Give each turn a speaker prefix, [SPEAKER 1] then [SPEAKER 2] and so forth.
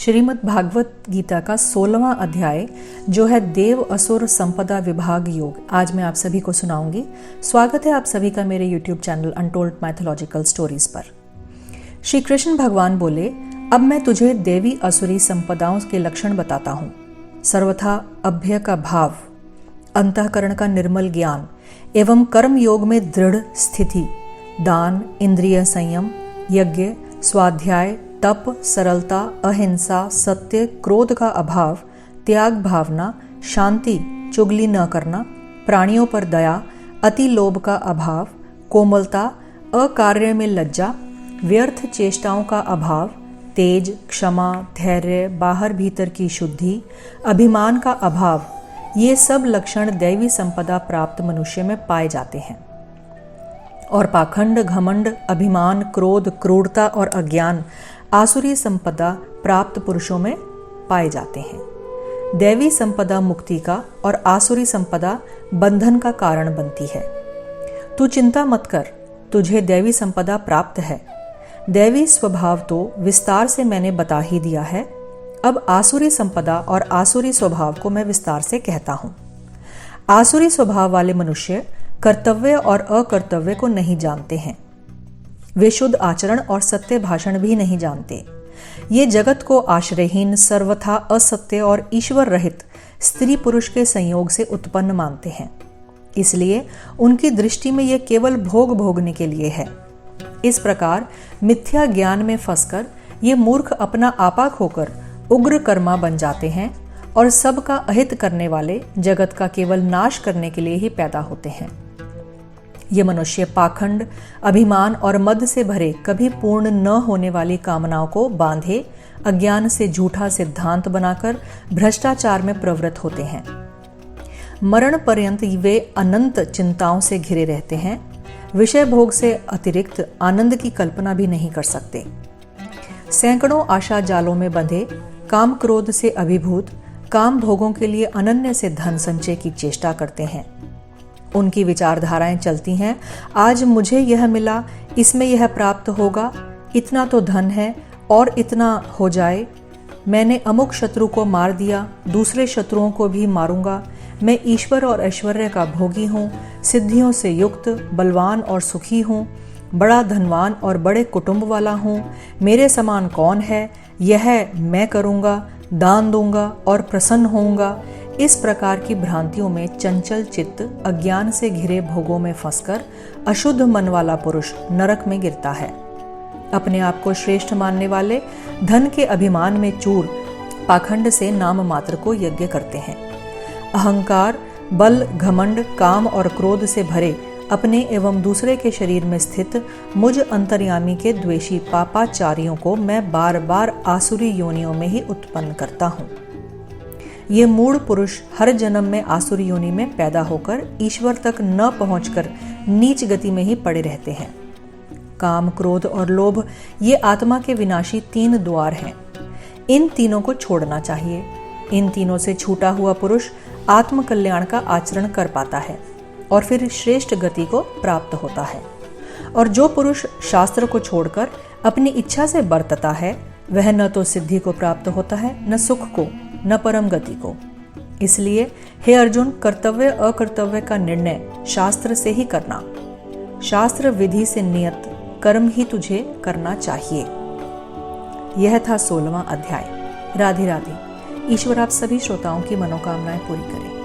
[SPEAKER 1] श्रीमद् भागवत गीता का 16वां अध्याय जो है देव असुर संपदा विभाग योग, आज मैं आप सभी को सुनाऊंगी। स्वागत है आप सभी का मेरे YouTube channel untold mythological stories पर। श्री कृष्ण भगवान बोले, अब मैं तुझे देवी असुरी संपदाओं के लक्षण बताता हूँ। सर्वथा अभ्य का भाव, अंतःकरण का निर्मल ज्ञान एवं कर्म योग में दृढ़ स्थिति, दान, इंद्रिय संयम, यज्ञ, स्वाध्याय, तप, सरलता, अहिंसा, सत्य, क्रोध का अभाव, त्याग भावना, शांति, चुगली न करना, प्राणियों पर दया, अति लोभ का अभाव, कोमलता, अकार्य में लज्जा, व्यर्थ चेष्टाओं का अभाव, तेज, क्षमा, धैर्य, बाहर भीतर की शुद्धि, अभिमान का अभाव, ये सब लक्षण दैवी संपदा प्राप्त मनुष्य में पाए जाते हैं। और पाखंड, घमंड, अभिमान, क्रोध, क्रूरता और अज्ञान आसुरी संपदा प्राप्त पुरुषों में पाए जाते हैं। दैवी संपदा मुक्ति का और आसुरी संपदा बंधन का कारण बनती है। तू चिंता मत कर, तुझे दैवी संपदा प्राप्त है। दैवी स्वभाव तो विस्तार से मैंने बता ही दिया है। अब आसुरी संपदा और आसुरी स्वभाव को मैं विस्तार से कहता हूं। आसुरी स्वभाव वाले मनुष्य कर्तव्य और अकर्तव्य को नहीं जानते हैं। वे शुद्ध आचरण और सत्य भाषण भी नहीं जानते। ये जगत को आश्रयहीन, सर्वथा असत्य और ईश्वर रहित स्त्री पुरुष के संयोग से उत्पन्न मानते हैं। इसलिए उनकी दृष्टि में यह केवल भोग भोगने के लिए है। इस प्रकार मिथ्या ज्ञान में फंसकर ये मूर्ख अपना आपा खोकर उग्र कर्मा बन जाते हैं और सबका अहित करने वाले, जगत का केवल नाश करने के लिए ही पैदा होते हैं। ये मनुष्य पाखंड, अभिमान और मद से भरे कभी पूर्ण न होने वाली कामनाओं को बांधे अज्ञान से झूठा सिद्धांत बनाकर भ्रष्टाचार में प्रवृत्त होते हैं। मरण पर्यंत वे अनंत चिंताओं से घिरे रहते हैं। विषय भोग से अतिरिक्त आनंद की कल्पना भी नहीं कर सकते। सैकड़ों आशा जालों में बंधे, काम क्रोध से अभिभूत, काम भोगों के लिए अनन्य से धन संचय की चेष्टा करते हैं। उनकी विचारधाराएं चलती हैं, आज मुझे यह मिला, इसमें यह प्राप्त होगा, इतना तो धन है और इतना हो जाए, मैंने अमुक शत्रु को मार दिया, दूसरे शत्रुओं को भी मारूंगा, मैं ईश्वर और ऐश्वर्य का भोगी हूँ, सिद्धियों से युक्त, बलवान और सुखी हूँ, बड़ा धनवान और बड़े कुटुंब वाला हूँ, मेरे समान कौन है, यह मैं करूँगा, दान दूंगा और प्रसन्न होऊंगा। इस प्रकार की भ्रांतियों में चंचल चित्त अज्ञान से घिरे भोगों में फंसकर अशुद्ध मन वाला पुरुष नरक में गिरता है। अपने आप को श्रेष्ठ मानने वाले धन के अभिमान में चूर पाखंड से नाम मात्र को यज्ञ करते हैं। अहंकार, बल, घमंड, काम और क्रोध से भरे अपने एवं दूसरे के शरीर में स्थित मुझ अंतर्यामी के द्वेषी पापाचारियों को मैं बार बार आसुरी योनियों में ही उत्पन्न करता हूँ। ये मूढ़ पुरुष हर जन्म में आसुरी योनि में पैदा होकर ईश्वर तक न पहुंचकर नीच गति में ही पड़े रहते हैं। काम, क्रोध और लोभ ये आत्मा के विनाशी 3 द्वार हैं। इन तीनों को छोड़ना चाहिए। इन तीनों से छूटा हुआ पुरुष आत्म कल्याण का आचरण कर पाता है और फिर श्रेष्ठ गति को प्राप्त होता है। और जो पुरुष शास्त्र को छोड़कर अपनी इच्छा से बरतता है, वह न तो सिद्धि को प्राप्त होता है, न सुख को, न परम गति को। इसलिए हे अर्जुन, कर्तव्य अकर्तव्य का निर्णय शास्त्र से ही करना। शास्त्र विधि से नियत कर्म ही तुझे करना चाहिए। यह था 16वां अध्याय। राधे राधे। ईश्वर आप सभी श्रोताओं की मनोकामनाएं पूरी करे।